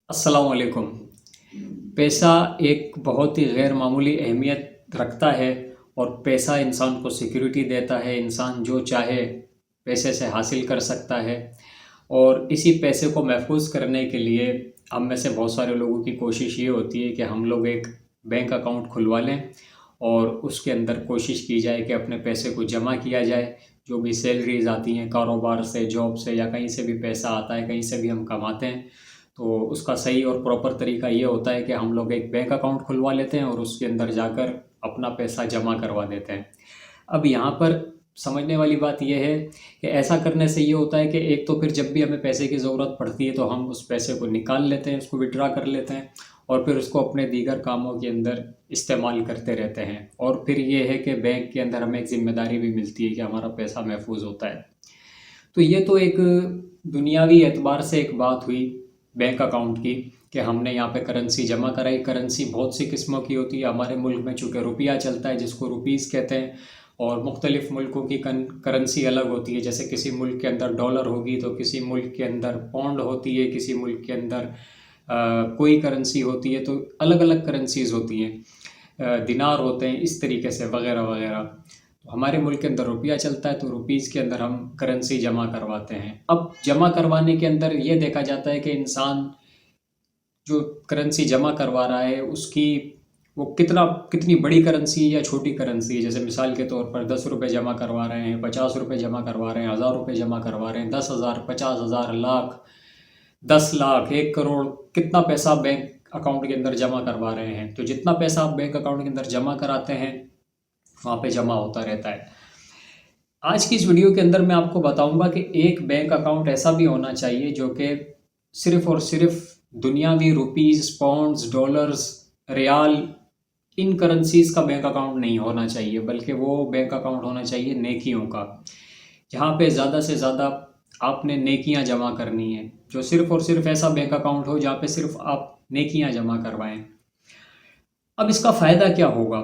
अस्सलाम वालेकुम। पैसा एक बहुत ही गैर मामूली अहमियत रखता है और पैसा इंसान को सिक्योरिटी देता है। इंसान जो चाहे पैसे से हासिल कर सकता है और इसी पैसे को महफूज करने के लिए हम में से बहुत सारे लोगों की कोशिश ये होती है कि हम लोग एक बैंक अकाउंट खुलवा लें और उसके अंदर कोशिश की जाए कि अपने पैसे को जमा किया जाए। जो भी सैलरीज आती हैं कारोबार से, जॉब से या कहीं से भी पैसा आता है, कहीं से भी हम कमाते हैं, तो उसका सही और प्रॉपर तरीका ये होता है कि हम लोग एक बैंक अकाउंट खुलवा लेते हैं और उसके अंदर जाकर अपना पैसा जमा करवा देते हैं। अब यहाँ पर समझने वाली बात यह है कि ऐसा करने से ये होता है कि एक तो फिर जब भी हमें पैसे की ज़रूरत पड़ती है तो हम उस पैसे को निकाल लेते हैं, उसको विड्रा कर लेते हैं और फिर उसको अपने दीगर कामों के अंदर इस्तेमाल करते रहते हैं। और फिर ये है कि बैंक के अंदर हमें एक ज़िम्मेदारी भी मिलती है कि हमारा पैसा महफूज होता है। तो ये तो एक दुनियावी एतबार से एक बात हुई बैंक अकाउंट की कि हमने यहाँ पे करेंसी जमा कराई। करेंसी बहुत सी किस्मों की होती है। हमारे मुल्क में चूँकि रुपया चलता है जिसको रुपीज़ कहते हैं, और मुख्तलिफ़ मुल्कों की करेंसी अलग होती है। जैसे किसी मुल्क के अंदर डॉलर होगी तो किसी मुल्क के अंदर पौंड होती है, किसी मुल्क के अंदर कोई करेंसी होती है, तो अलग अलग करेंसीज़ होती हैं, दिनार होते हैं, इस तरीके से वगैरह वगैरह। तो हमारे मुल्क के अंदर रुपया चलता है तो रुपीज़ के अंदर हम करेंसी जमा करवाते हैं। अब जमा करवाने के अंदर ये देखा जाता है कि इंसान जो करेंसी जमा करवा रहा है उसकी वो कितनी बड़ी करेंसी है या छोटी करेंसी है। जैसे मिसाल के तौर पर 10 रुपये जमा करवा रहे हैं, 50 रुपये जमा करवा रहे हैं, 1000 रुपये जमा करवा रहे हैं, 10,000, 50,000, लाख, 10 लाख, 1 करोड़, कितना पैसा बैंक अकाउंट के अंदर जमा करवा रहे हैं। तो जितना पैसा आप बैंक अकाउंट के अंदर जमा कराते हैं वहाँ पे जमा होता रहता है। आज की इस वीडियो के अंदर मैं आपको बताऊंगा कि एक बैंक अकाउंट ऐसा भी होना चाहिए जो कि सिर्फ और सिर्फ दुनियावी रुपीस, पाउंड्स, डॉलर्स, रियाल, इन करेंसीज का बैंक अकाउंट नहीं होना चाहिए, बल्कि वो बैंक अकाउंट होना चाहिए नेकियों का, जहाँ पे ज़्यादा से ज़्यादा आपने नेकियां जमा करनी है। जो सिर्फ और सिर्फ ऐसा बैंक अकाउंट हो जहाँ पे सिर्फ आप नेकियां जमा करवाएं। अब इसका फ़ायदा क्या होगा?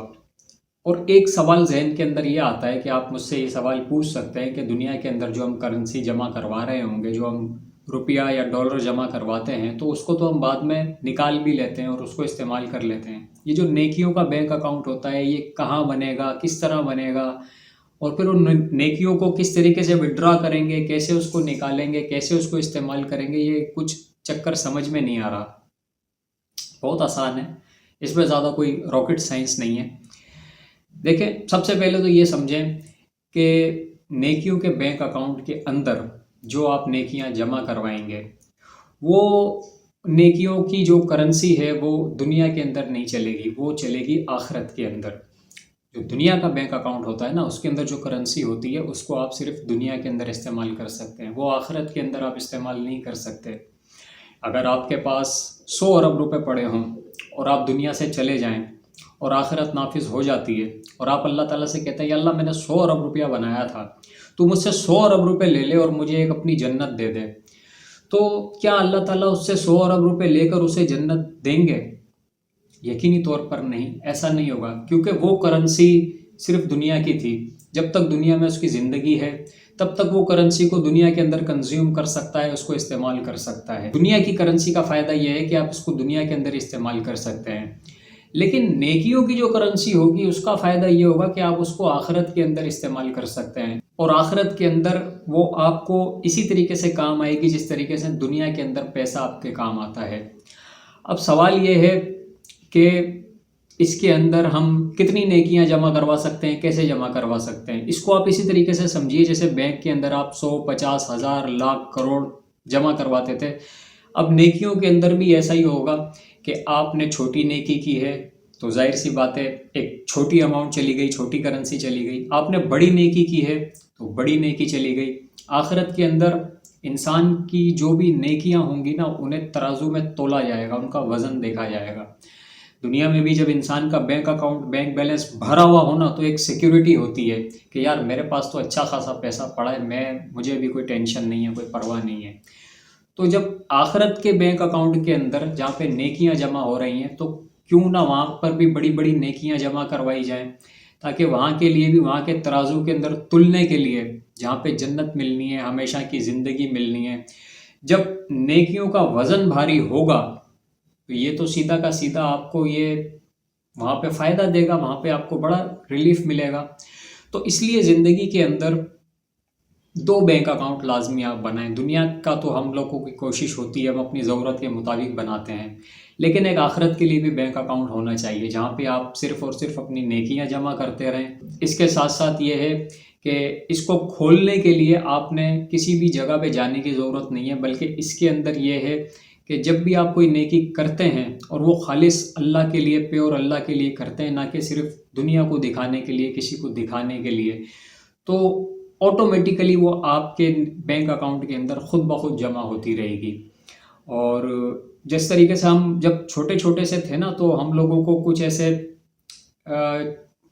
और एक सवाल जहन के अंदर ये आता है कि आप मुझसे ये सवाल पूछ सकते हैं कि दुनिया के अंदर जो हम करेंसी जमा करवा रहे होंगे, जो हम रुपया या डॉलर जमा करवाते हैं, तो उसको तो हम बाद में निकाल भी लेते हैं और उसको इस्तेमाल कर लेते हैं। ये जो नेकियों का बैंक अकाउंट होता है, ये कहाँ बनेगा, किस तरह बनेगा, और फिर उन नेकियों को किस तरीके से विड्रा करेंगे, कैसे उसको निकालेंगे, कैसे उसको इस्तेमाल करेंगे, ये कुछ चक्कर समझ में नहीं आ रहा। बहुत आसान है, इसमें ज़्यादा कोई रॉकेट साइंस नहीं है। देखें, सबसे पहले तो ये समझें कि नेकियों के बैंक अकाउंट के अंदर जो आप नेकियां जमा करवाएंगे, वो नेकियों की जो करेंसी है वो दुनिया के अंदर नहीं चलेगी, वो चलेगी आखिरत के अंदर। जो दुनिया का बैंक अकाउंट होता है ना, उसके अंदर जो करेंसी होती है उसको आप सिर्फ दुनिया के अंदर इस्तेमाल कर सकते हैं, वो आखिरत के अंदर आप इस्तेमाल नहीं कर सकते। अगर आपके पास 100 अरब रुपए पड़े हों और आप दुनिया से चले जाएं और आखिरत नाफिज हो जाती है और आप अल्लाह ताला से कहते हैं, या अल्लाह मैंने 100 अरब रुपया बनाया था, तो मुझसे 100 अरब रुपए ले ले और मुझे एक अपनी जन्नत दे दे। तो क्या अल्लाह ताला उससे 100 अरब रुपए लेकर उसे जन्नत देंगे? यकीनी तौर पर नहीं, ऐसा नहीं होगा, क्योंकि वो करेंसी सिर्फ दुनिया की थी। जब तक दुनिया में उसकी ज़िंदगी है तब तक वो करेंसी को दुनिया के अंदर कंज्यूम कर सकता है, उसको इस्तेमाल कर सकता है। दुनिया की करेंसी का फ़ायदा ये है कि आप इसको दुनिया के अंदर इस्तेमाल कर सकते हैं। लेकिन नेकियों की जो करेंसी होगी उसका फ़ायदा ये होगा कि आप उसको आखिरत के अंदर इस्तेमाल कर सकते हैं, और आखिरत के अंदर वो आपको इसी तरीके से काम आएगी जिस तरीके से दुनिया के अंदर पैसा आपके काम आता है। अब सवाल ये है कि इसके अंदर हम कितनी नेकियां जमा करवा सकते हैं, कैसे जमा करवा सकते हैं। इसको आप इसी तरीके से समझिए जैसे बैंक के अंदर आप 100, 50, 1000, लाख, करोड़ जमा करवाते थे। अब नेकियों के अंदर भी ऐसा ही होगा कि आपने छोटी नेकी की है तो जाहिर सी बात है एक छोटी अमाउंट चली गई, छोटी करेंसी चली गई। आपने बड़ी नेकी की है तो बड़ी नेकी चली गई। आखिरत के अंदर इंसान की जो भी नेकियां होंगी ना, उन्हें तराजू में तोला जाएगा, उनका वज़न देखा जाएगा। दुनिया में भी जब इंसान का बैंक अकाउंट, बैंक बैलेंस भरा हुआ होना, तो एक सिक्योरिटी होती है कि यार मेरे पास तो अच्छा खासा पैसा पड़ा है, मुझे भी कोई टेंशन नहीं है, कोई परवाह नहीं है। तो जब आखिरत के बैंक अकाउंट के अंदर जहाँ पे नेकियां जमा हो रही हैं, तो क्यों ना वहाँ पर भी बड़ी बड़ी नेकियां जमा करवाई जाएं, ताकि वहाँ के लिए भी, वहाँ के तराजू के अंदर तुलने के लिए, जहाँ पे जन्नत मिलनी है, हमेशा की ज़िंदगी मिलनी है, जब नेकियों का वज़न भारी होगा تو یہ تو سیدھا کا سیدھا آپ کو یہ وہاں پہ فائدہ دے گا، وہاں پہ آپ کو بڑا ریلیف ملے گا۔ تو اس لیے زندگی کے اندر 2 بینک اکاؤنٹ لازمی آپ بنائیں۔ دنیا کا تو ہم لوگوں کی کوشش ہوتی ہے، ہم اپنی ضرورت کے مطابق بناتے ہیں، لیکن ایک آخرت کے لیے بھی بینک اکاؤنٹ ہونا چاہیے جہاں پہ آپ صرف اور صرف اپنی نیکیاں جمع کرتے رہیں۔ اس کے ساتھ ساتھ یہ ہے کہ اس کو کھولنے کے لیے آپ نے کسی بھی جگہ پہ جانے کی ضرورت نہیں ہے، بلکہ اس کے اندر یہ ہے کہ جب بھی آپ کوئی نیکی کرتے ہیں اور وہ خالص اللہ کے لیے، پیور اللہ کے لیے کرتے ہیں، نہ کہ صرف دنیا کو دکھانے کے لیے، کسی کو دکھانے کے لیے، تو آٹومیٹیکلی وہ آپ کے بینک اکاؤنٹ کے اندر خود بخود جمع ہوتی رہے گی۔ اور جس طریقے سے ہم جب چھوٹے چھوٹے سے تھے نا، تو ہم لوگوں کو کچھ ایسے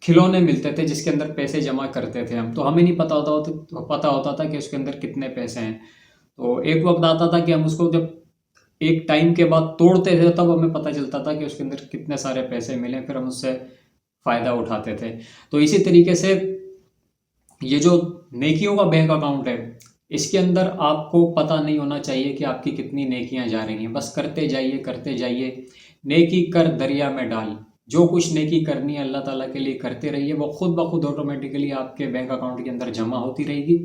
کھلونے ملتے تھے جس کے اندر پیسے جمع کرتے تھے ہم، تو ہمیں نہیں پتہ ہوتا تھا کہ اس کے اندر کتنے پیسے ہیں۔ تو ایک وقت آتا تھا کہ ہم اس کو جب ایک ٹائم کے بعد توڑتے تھے تب ہمیں پتہ چلتا تھا کہ اس کے اندر کتنے سارے پیسے ملے، پھر ہم اس سے فائدہ اٹھاتے تھے۔ تو اسی طریقے سے یہ جو نیکیوں کا بینک اکاؤنٹ ہے، اس کے اندر آپ کو پتہ نہیں ہونا چاہیے کہ آپ کی کتنی نیکیاں جا رہی ہیں، بس کرتے جائیے، نیکی کر دریا میں ڈال۔ جو کچھ نیکی کرنی ہے اللہ تعالیٰ کے لیے کرتے رہیے، وہ خود بخود آٹومیٹیکلی آپ کے بینک اکاؤنٹ کے اندر جمع ہوتی رہے گی،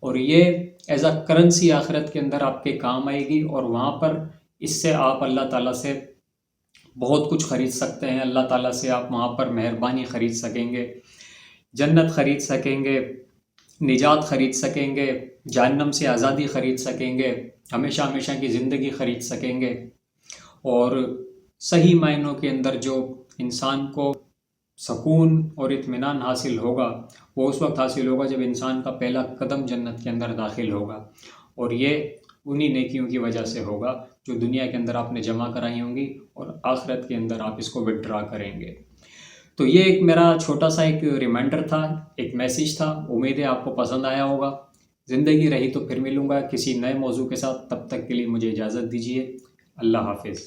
اور یہ ایز اے کرنسی آخرت کے اندر آپ کے کام آئے گی، اور وہاں پر اس سے آپ اللہ تعالیٰ سے بہت کچھ خرید سکتے ہیں۔ اللہ تعالیٰ سے آپ وہاں پر مہربانی خرید سکیں گے، جنت خرید سکیں گے، نجات خرید سکیں گے، جہنم سے آزادی خرید سکیں گے، ہمیشہ ہمیشہ کی زندگی خرید سکیں گے۔ اور صحیح معنوں کے اندر جو انسان کو سکون اور اطمینان حاصل ہوگا، وہ اس وقت حاصل ہوگا جب انسان کا پہلا قدم جنت کے اندر داخل ہوگا، اور یہ انہی نیکیوں کی وجہ سے ہوگا جو دنیا کے اندر آپ نے جمع کرائی ہوں گی، اور آخرت کے اندر آپ اس کو وڈرا کریں گے۔ تو یہ ایک میرا چھوٹا سا ایک ریمائنڈر تھا، ایک میسیج تھا، امید ہے آپ کو پسند آیا ہوگا۔ زندگی رہی تو پھر ملوں گا کسی نئے موضوع کے ساتھ، تب تک کے لیے مجھے اجازت دیجیے۔ اللہ حافظ۔